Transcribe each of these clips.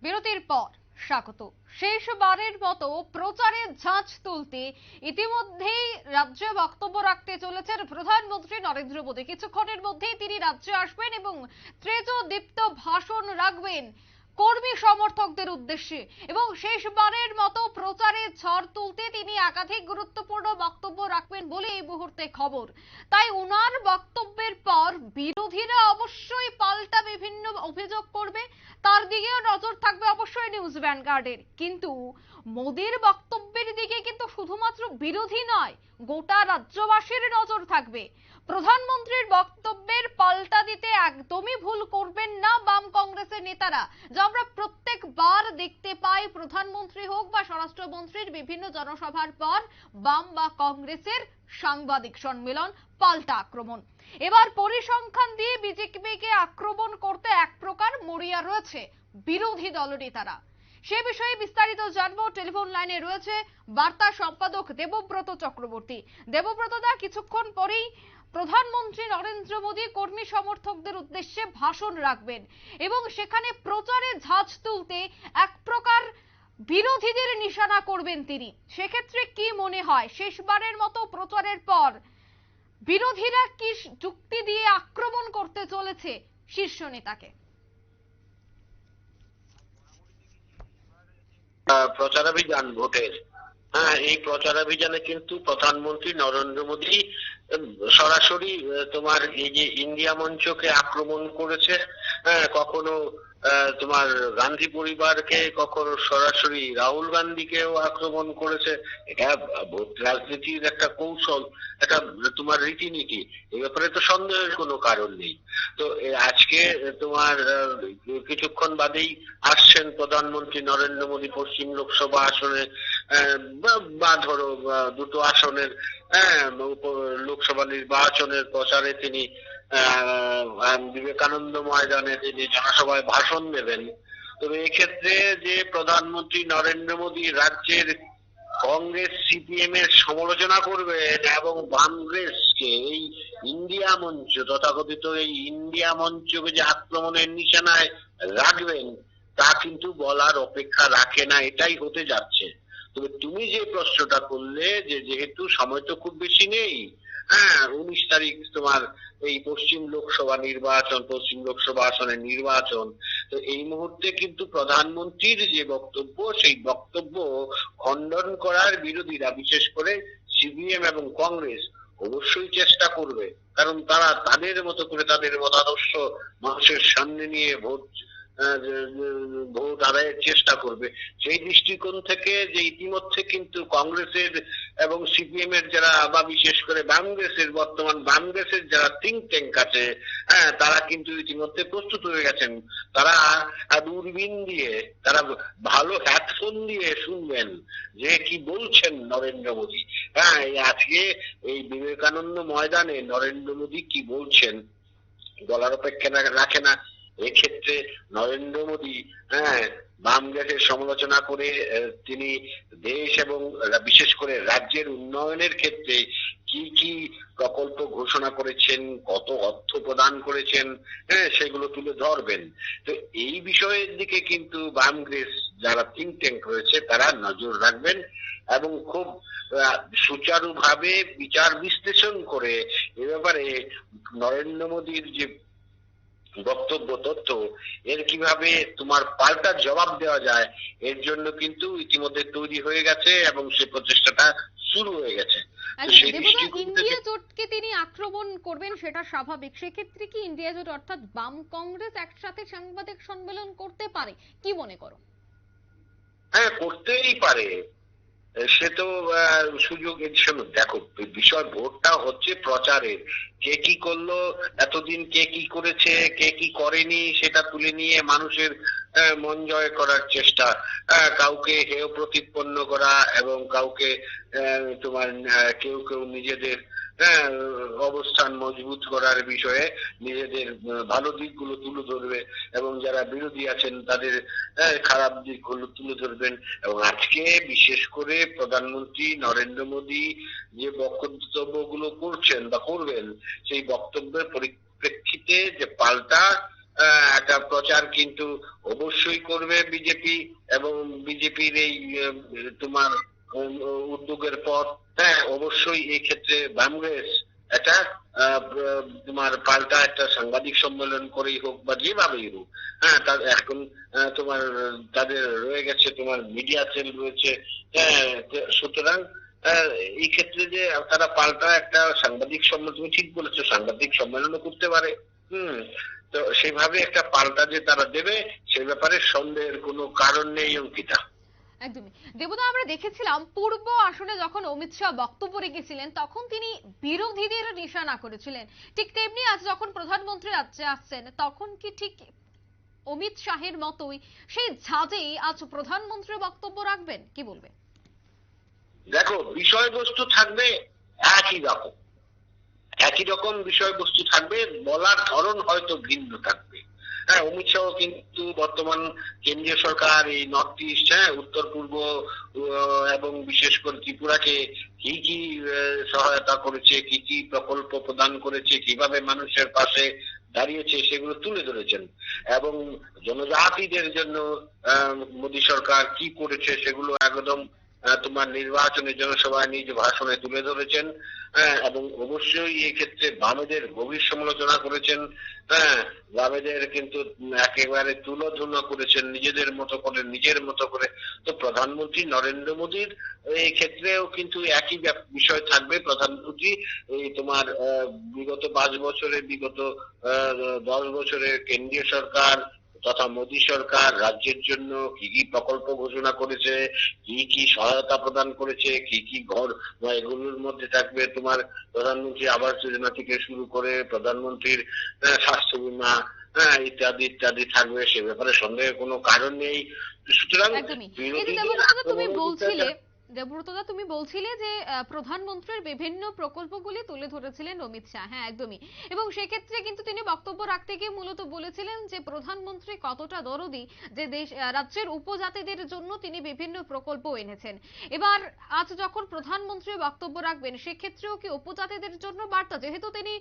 বিরতির পর স্বাগত। শেষবারের মতো প্রচারের ঝাঁজ তুলতে ইতিমধ্যেই রাজ্যে বক্তব্য রাখতে চলেছেন প্রধানমন্ত্রী নরেন্দ্র মোদী। কিছুক্ষণের মধ্যেই তিনি রাজ্যে আসবেন এবং তেজোদীপ্ত ভাষণ রাখবেন কর্মী সমর্থকদের উদ্দেশ্যে এবং শেষবারের মতো প্রচারে ঝড় তুলতে তিনি একাধিক গুরুত্বপূর্ণ বক্তব্য রাখবেন বলে এই মুহূর্তে খবর। তাই উনার বক্তব্যের পর বিরোধীরা অবশ্যই পাল্টা বিভিন্ন অভিযোগ করবে, তার দিকেও নজর থাকবে অবশ্যই নিউজ ভ্যানগার্ডের। কিন্তু মোদীর বক্তব্যের দিকে কিন্তু শুধুমাত্র বিরোধী নয়, গোটা রাজ্যবাসীর নজর থাকবে। প্রধানমন্ত্রীর বক্তব্যের পাল্টা দিতে একদমই ভুল করবেন না বাম কংগ্রেসের নেতারা। যা আমরা প্রত্যেকবার দেখতে পাই, প্রধানমন্ত্রী হোক বা স্বরাষ্ট্রমন্ত্রীর বিভিন্ন জনসভার পর বাম বা কংগ্রেসের সাংবাদিক সম্মেলন, পাল্টা আক্রমণ। এবার পরিসংখ্যান দিয়ে বিজেপিকে আক্রমণ করতে এক প্রকার মরিয়া রয়েছে বিরোধী দলনেতারা। সে বিষয়ে বিস্তারিত জানবো। টেলিফোন লাইনে রয়েছে বার্তা সম্পাদক দেবব্রত চক্রবর্তী। দেবব্রত দা, কিছুক্ষণ পরেই প্রধানমন্ত্রী নরেন্দ্র মোদী কর্মী সমর্থকদের উদ্দেশ্যে ভাষণ রাখবেন এবং সেখানে প্রচারে ঝাঁজ তুলতে এক প্রকার বিরোধীদের নিশানা করবেন তিনি। সেক্ষেত্রে কি মনে হয়, শেষবারের মতো প্রচারের পর বিরোধীরা কি যুক্তি দিয়ে আক্রমণ করতে চলেছে শীর্ষ নেতাকে? প্রচারাভিযান ভোটের, এই প্রচারাভিযানে কিন্তু প্রধানমন্ত্রী নরেন্দ্র মোদী সরাসরি তোমার এই যে ইন্ডিয়া মঞ্চকে আক্রমণ করেছে, কখনো তোমার গান্ধী পরিবারকে, কখনো সরাসরি রাহুল গান্ধীকেও আক্রমণ করেছে। এটা ভোট রাজনীতির একটা কৌশল, একটা তোমার রীতিনীতি, এ ব্যাপারে তো সন্দেহের কোনো কারণ নেই। তো আজকে তোমার কিছুক্ষণ বাদেই আসছেন প্রধানমন্ত্রী নরেন্দ্র মোদী পশ্চিম লোকসভা আসনে, বা ধরো দুটো আসনের লোকসভা নির্বাচনের প্রচারে তিনি বিবেকানন্দ ময়দানে তিনি জনসভায় ভাষণ দেবেন। তবে এক্ষেত্রে যে প্রধানমন্ত্রী নরেন্দ্র মোদী রাজ্যের কংগ্রেস সিপিএম এর সমালোচনা করবেন এবং কংগ্রেসকে এই ইন্ডিয়া মঞ্চ, তথাকথিত এই ইন্ডিয়া মঞ্চকে যে আক্রমণের নিশানায় রাখবেন, তা কিন্তু বলার অপেক্ষা রাখে না, এটাই হতে যাচ্ছে। তবে তুমি যে প্রশ্নটা করলে যে যেহেতু সময় তো খুব বেশি নেই, 19 তারিখ তোমার এই পশ্চিম লোকসভা নির্বাচন, পশ্চিম লোকসভা আসনের নির্বাচন, তো এই মুহূর্তে কিন্তু প্রধানমন্ত্রীর যে বক্তব্য, সেই বক্তব্য খণ্ডন করার বিরোধীরা, বিশেষ করে সিপিএম এবং কংগ্রেস অবশ্যই চেষ্টা করবে, কারণ তারা তাদের মতো করে তাদের মতাদর্শ মানুষের সামনে নিয়ে ভোট আদায়ের চেষ্টা করবে। সেই দৃষ্টিকোণ থেকে যে ইতিমধ্যে কিন্তু কংগ্রেসের এবং সিপিএম এর যারা, বা বিশেষ করে বর্তমান বাংলাদেশের যারা থিঙ্ক ট্যাঙ্ক আছে, তারা কিন্তু ইতিমধ্যে প্রস্তুত হয়ে গেছেন। তারা দূরবীন দিয়ে, তারা ভালো হেডফোন দিয়ে শুনবেন যে কি বলছেন নরেন্দ্র মোদী। আজকে এই বিবেকানন্দ ময়দানে নরেন্দ্র মোদী কি বলছেন বলার অপেক্ষা রাখে না। এক্ষেত্রে নরেন্দ্র মোদী বাম দেশের সমালোচনা করে তিনি দেশ এবং বিশেষ করে রাজ্যের উন্নয়নের ক্ষেত্রে কি কি প্রকল্প ঘোষণা করেছেন, কত অর্থ প্রদান করেছেন, সেগুলো তুলে ধরবেন। তো এই বিষয়ের দিকে কিন্তু বামগ্রেস যারা থিঙ্ক ট্যাঙ্ক রয়েছে তারা নজর রাখবেন এবং খুব সুচারুভাবে বিচার বিশ্লেষণ করে এ ব্যাপারে নরেন্দ্র মোদীর যে বক্তব্য, তথ্য, এর কিভাবে তোমার পাল্টা জবাব দেওয়া যায়, এর জন্য কিন্তু ইতিমধ্যে তৈরি হয়ে গেছে এবং সে প্রচেষ্টাটা শুরু হয়ে গেছে। ইন্ডিয়া জোটকে তিনি আক্রমণ করবেন সেটা স্বাভাবিক। সেক্ষেত্রে কি ইন্ডিয়া জোট অর্থাৎ বাম কংগ্রেস একসাথে সাংবাদিক সম্মেলন করতে পারে, কি মনে করো? করতেই পারে, সে তো সুযোগ। দেখো, বিষয় ভোটটা হচ্ছে প্রচারের, কে কি করলো এতদিন, কে কি করেছে, কে কি করেনি, সেটা তুলে নিয়ে মানুষের মন জয় করার চেষ্টা, কাউকে হেয় প্রতিপন্ন করা এবং কাউকে তোমার কেউ কেউ নিজেদের অবস্থান মজবুত করার বিষয়ে নিজেদের ভালো দিকগুলো তুলে ধরবে এবং যারা বিরোধী আছেন তাদের খারাপ দিকগুলো তুলে ধরবেন। এবং আজকে বিশেষ করে প্রধানমন্ত্রী নরেন্দ্র মোদী যে বক্তব্যগুলো করছেন বা করবেন, সেই বক্তব্যের পরিপ্রেক্ষিতে যে পাল্টা একটা প্রচার কিন্তু অবশ্যই করবে বিজেপি, এবং বিজেপির এই তোমার উদ্যোগের পর হ্যাঁ অবশ্যই এই ক্ষেত্রে কংগ্রেস একটা তোমার পাল্টা একটা সাংবাদিক সম্মেলন করেই হোক বা যেভাবেই হোক, হ্যাঁ তার এখন তোমার তাদের রয়ে গেছে তোমার মিডিয়া সেল রয়েছে, হ্যাঁ সুতরাং এই ক্ষেত্রে যে তারা পাল্টা একটা সাংবাদিক সম্মেলন, তুমি ঠিক বলেছো, সাংবাদিক সম্মেলনও করতে পারে। হুম, তো সেভাবে একটা পাল্টা যে তারা দেবে সে ব্যাপারে সন্দেহের কোনো কারণ নেই অঙ্কিতা। একদমই। দেবদা, আমরা দেখেছিলাম পূর্ব আসনে যখন অমিত শাহ বক্তব্য রেখেছিলেন তখন তিনি বিরোধীদের নিশানা করেছিলেন, ঠিক তেমনি আজ যখন প্রধানমন্ত্রী রাজ্যে আসছেন তখন কি ঠিক অমিত শাহের মতোই সেই ঝাঁজেই আজ প্রধানমন্ত্রী বক্তব্য রাখবেন, কি বলবে? দেখো, বিষয়বস্তু থাকবে একই রকম, একই রকম বিষয়বস্তু থাকবে, বলার ধরন হয়তো ভিন্ন থাকবে। হ্যাঁ, অমিত শাহ কিন্তু বর্তমান কেন্দ্রীয় সরকার এই নর্থ ইস্ট, হ্যাঁ উত্তর পূর্ব এবং বিশেষ করে ত্রিপুরাকে কি কি সহায়তা করেছে, কি কি প্রকল্প প্রদান করেছে, কিভাবে মানুষের পাশে দাঁড়িয়েছে সেগুলো তুলে ধরেছেন, এবং জনজাতিদের জন্য মোদী সরকার কি করেছে সেগুলো একদম তোমার নির্বাচনী জনসভায় নিজ ভাষণে তুলে ধরেছেন। হ্যাঁ, এবং অবশ্যই এই ক্ষেত্রে বামেদের গভীর সমালোচনা করেছেন। হ্যাঁ, বামেদের কিন্তু একেবারে তুলোধুনো করেছেন নিজেদের মতো করে, নিজের মতো করে। তো প্রধানমন্ত্রী নরেন্দ্র মোদীর এই ক্ষেত্রেও কিন্তু একই বিষয় থাকবে। প্রধানমন্ত্রী এই তোমার বিগত 5 বছরে, বিগত 10 বছরে কেন্দ্রীয় সরকার তথা মোদী সরকার রাজ্যের জন্য কি কি প্রকল্প ঘোষণা করেছে, কি কি সহায়তা প্রদান করেছে, কি কি ঘর, এগুলোর মধ্যে থাকবে তোমার প্রধানমন্ত্রী আবাস যোজনা থেকে শুরু করে প্রধানমন্ত্রীর স্বাস্থ্য বীমা, হ্যাঁ ইত্যাদি ইত্যাদি থাকবে, সে ব্যাপারে সন্দেহের কোনো কারণ নেই। সুতরাং একদমই। এই যে দেবব্রতদা তুমি বলছিলে যে প্রধানমন্ত্রীর বিভিন্ন প্রকল্পগুলি তুলে ধরেছিলেন অমিত শাহ, হ্যাঁ একদমই, এবং সেক্ষেত্রে কিন্তু তিনি বক্তব্য রাখতে গিয়ে মূলত বলেছিলেন যে প্রধানমন্ত্রী কতটা দরদি, যে রাজ্যের উপজাতিদের জন্য তিনি বিভিন্ন প্রকল্প এনেছেন। এবার আজ যখন প্রধানমন্ত্রী বক্তব্য রাখবেন সেক্ষেত্রেও কি উপজাতিদের জন্য বার্তা, যেহেতু তিনি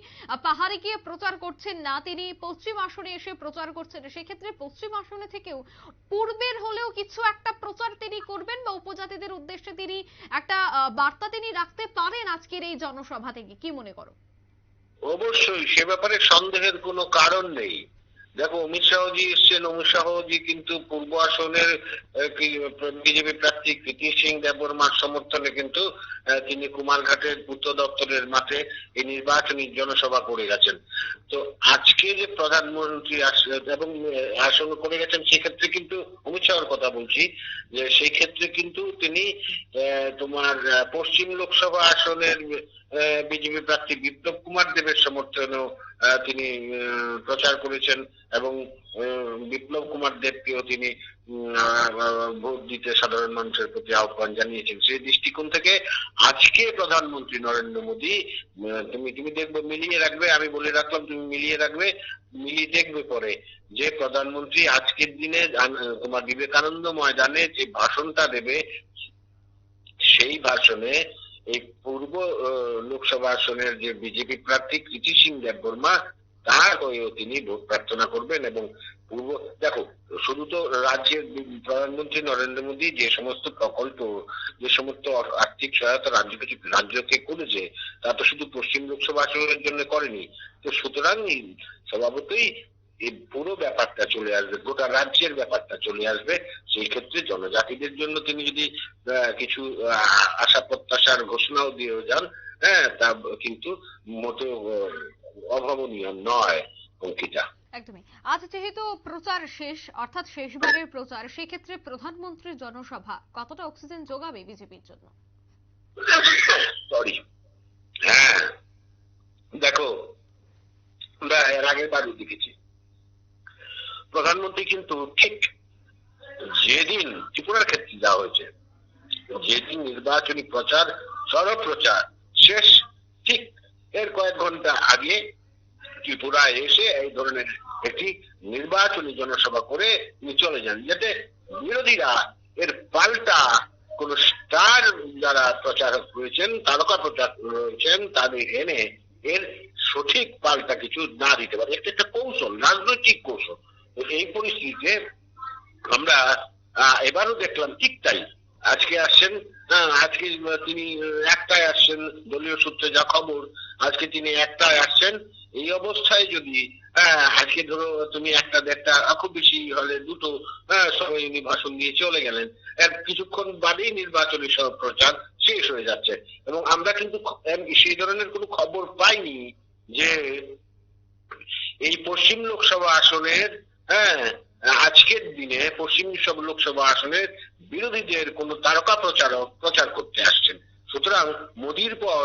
পাহাড়ে গিয়ে প্রচার করছেন না, তিনি পশ্চিম আসনে এসে প্রচার করছেন, সেক্ষেত্রে পশ্চিম আসনে থেকেও পূর্বের হলেও কিছু একটা প্রচার তিনি করবেন বা উপজাতিদের উদ্দেশ্যে তিনি একটা বার্তা তিনি রাখতে পারেন আজকের এই জনসভা থেকে, কি মনে করো? অবশ্যই, সে ব্যাপারে সন্দেহের কোনো কারণ নেই। দেখো, অমিত শাহজি এসছেন, অমিত শাহজি কিন্তু পূর্ব আসনের বিজেপি প্রার্থী কৃতি সিং দেববর্মার সমর্থনে কিন্তু তিনি কুমারঘাটের পূর্ত দপ্তরের মাঠে এই নির্বাচনী জনসভা করে গেছেন। তো আজকে যে প্রধানমন্ত্রী এবং আসন করে গেছেন, সেক্ষেত্রে কিন্তু অমিত শাহর কথা বলছি, যে সেই ক্ষেত্রে কিন্তু তিনি তোমার পশ্চিম লোকসভা আসনের বিজেপি প্রার্থী বিপ্লব কুমার দেবের সমর্থনেও তিনি প্রচার করেছেন, এবং বিপ্লব কুমার দেবকেও তিনি ভোট দিতে সাধারণ মানুষের প্রতি আহ্বান জানিয়েছেন। সেই দৃষ্টিকোণ থেকে আজকে প্রধানমন্ত্রী নরেন্দ্র মোদী, তুমি দেখবে, মিলিয়ে রাখবে, আমি বলে রাখলাম তুমি মিলিয়ে রাখবে, মিলিয়ে দেখবে পরে, যে প্রধানমন্ত্রী আজকের দিনে তোমার বিবেকানন্দ ময়দানে যে ভাষণটা দেবে, সেই ভাষণে এই পূর্ব লোকসভা আসনের যে বিজেপি প্রার্থী কৃতি সিং দেববর্মা তার হয়েও তিনি ভোট প্রার্থনা করবেন। এবং পূর্ব, দেখো, শুধু তো রাজ্যের প্রধানমন্ত্রী নরেন্দ্র মোদী যে সমস্ত প্রকল্প, যে সমস্ত আর্থিক সহায়তা রাজ্যকে করেছে, তা তো শুধু পশ্চিম লোকসভা আসনের জন্য করেনি। তো সুতরাং স্বভাবতই এই পুরো ব্যাপারটা চলে আসবে, গোটা রাজ্যের ব্যাপারটা চলে আসবে। সেই ক্ষেত্রে জনজাতিদের জন্য তিনি যদি কিছু আশা প্রত্যাশার ঘোষণাও দিয়ে যান, হ্যাঁ তা কিন্তু মোটেও অভাবনীয় নয় অঙ্কিতা। একদমই। আজ যেহেতু প্রচার শেষ, অর্থাৎ শেষবারের প্রচার, সেক্ষেত্রে প্রধানমন্ত্রীর জনসভা কতটা অক্সিজেন যোগাবে বিজেপির জন্য? সরি, হ্যাঁ দেখো, আমরা এর আগের বারও দেখেছি প্রধানমন্ত্রী কিন্তু ঠিক যেদিন ত্রিপুরার ক্ষেত্রে যাওয়া হয়েছে, যেদিন নির্বাচনী প্রচার, প্রচার শেষ, ঠিক এর কয়েক ঘন্টা আগে ত্রিপুরায় এসে এই ধরনের একটি নির্বাচনী জনসভা করে তিনি চলে যান, যাতে বিরোধীরা এর পাল্টা কোন স্টার যারা প্রচারক রয়েছেন, তারকা প্রচারক রয়েছেন, তাদের এনে এর সঠিক পাল্টা কিছু না দিতে পারে। এটা একটা কৌশল, রাজনৈতিক কৌশল। তো এই পরিস্থিতিতে আমরা এবারও দেখলাম ঠিক তাই। আজকে আসছেন, আজকে তিনি একটায় আসছেন, দলীয় সূত্রে যা খবর আজকে তিনি একটায় আসছেন। এই অবস্থায় যদি আজকে ধরো তুমি একটা দেড়টা, খুব বেশি হলে দুটো সময় উনি ভাষণ দিয়ে চলে গেলেন, এর কিছুক্ষণ বাদেই নির্বাচনী সব প্রচার শেষ হয়ে যাচ্ছে। এবং আমরা কিন্তু সেই ধরনের কোনো খবর পাইনি যে এই পশ্চিম লোকসভা আসনের, হ্যাঁ, আজকের দিনে পশ্চিম সব লোকসভা আসনের বিরোধীদের কোন তারকা প্রচারক প্রচার করতে আসছেন। সুতরাং মোদির পর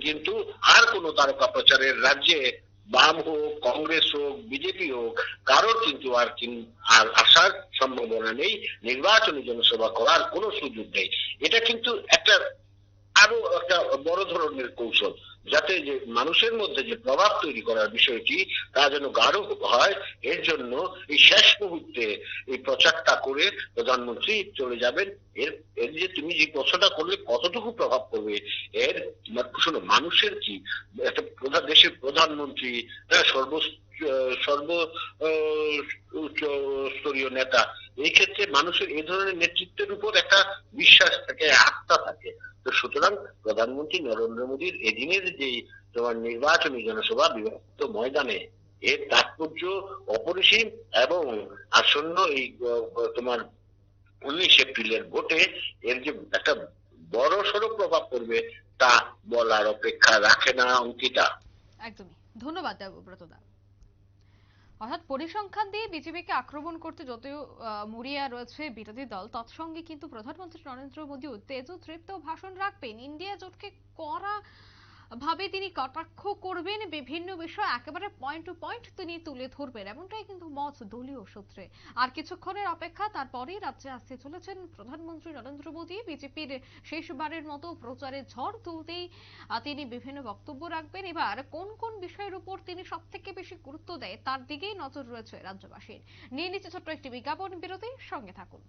কিন্তু আর কোন তারকা প্রচারের রাজ্যে বাম হোক, কংগ্রেস হোক, বিজেপি হোক, কারোর কিন্তু আর আসার সম্ভাবনা নেই। নির্বাচনী জনসভা করার কোনো সুযোগ নেই। এটা কিন্তু একটা আরো একটা বড় ধরনের কৌশল, যাতে যে মানুষের মধ্যে যে প্রভাব তৈরি করার বিষয়টি তা যেন গাঢ় হয়। এর জন্য এই শেষ মুহূর্তে এই প্রচারটা করে প্রধানমন্ত্রী চলে যাবেন। এর এর যে তুমি যে প্রশ্নটা করলে কতটুকু প্রভাব পড়বে, এর শোনো, মানুষের কি একটা দেশের প্রধানমন্ত্রী, সর্ব সর্ব উচ্চ স্তরীয় নেতা, এই ক্ষেত্রে মানুষের এই ধরনের নেতৃত্বের উপর একটা বিশ্বাস থাকে, আস্থা থাকে। তো সুতরাং প্রধানমন্ত্রী নরেন্দ্র মোদীর এদিনের যে তোমার নির্বাচনী জনসভা বিভক্ত ময়দানে, এর তাৎপর্য অপরিসীম। এবং আসন্ন এই তোমার 19 এপ্রিলের ভোটে এর যে একটা বড় সড়ো প্রভাব পড়বে তা বলার অপেক্ষা রাখে না, অঙ্কিতা। একদমই। ধন্যবাদ দেবব্রত দা। অর্থাৎ পরিসংখ্যান দিয়ে বিজেপিকে আক্রমণ করতে যতই মরিয়া রয়েছে বিরোধী দল, তৎসঙ্গে কিন্তু প্রধানমন্ত্রী নরেন্দ্র মোদীও তেজোতৃপ্ত ভাষণ রাখবেন। ইন্ডিয়া জোটকে কড়া ভাবে তিনি কটাক্ষ করবেন, বিভিন্ন বিষয় একেবারে পয়েন্ট টু পয়েন্ট তিনি তুলে ধরবেন, এমনটাই কিন্তু মত দলীয় সূত্রে। আর কিছুক্ষণের অপেক্ষা, তারপরেই রাজ্যে আসতে চলেছেন প্রধানমন্ত্রী নরেন্দ্র মোদী। বিজেপির শেষবারের মতো প্রচারে ঝড় তুলতেই তিনি বিভিন্ন বক্তব্য রাখবেন। এবার কোন কোন বিষয়ের উপর তিনি সব থেকে বেশি গুরুত্ব দেয় তার দিকেই নজর রয়েছে রাজ্যবাসীর। নিয়ে নিচ্ছে ছোট্ট একটি বিজ্ঞাপন বিরতি, সঙ্গে থাকুন।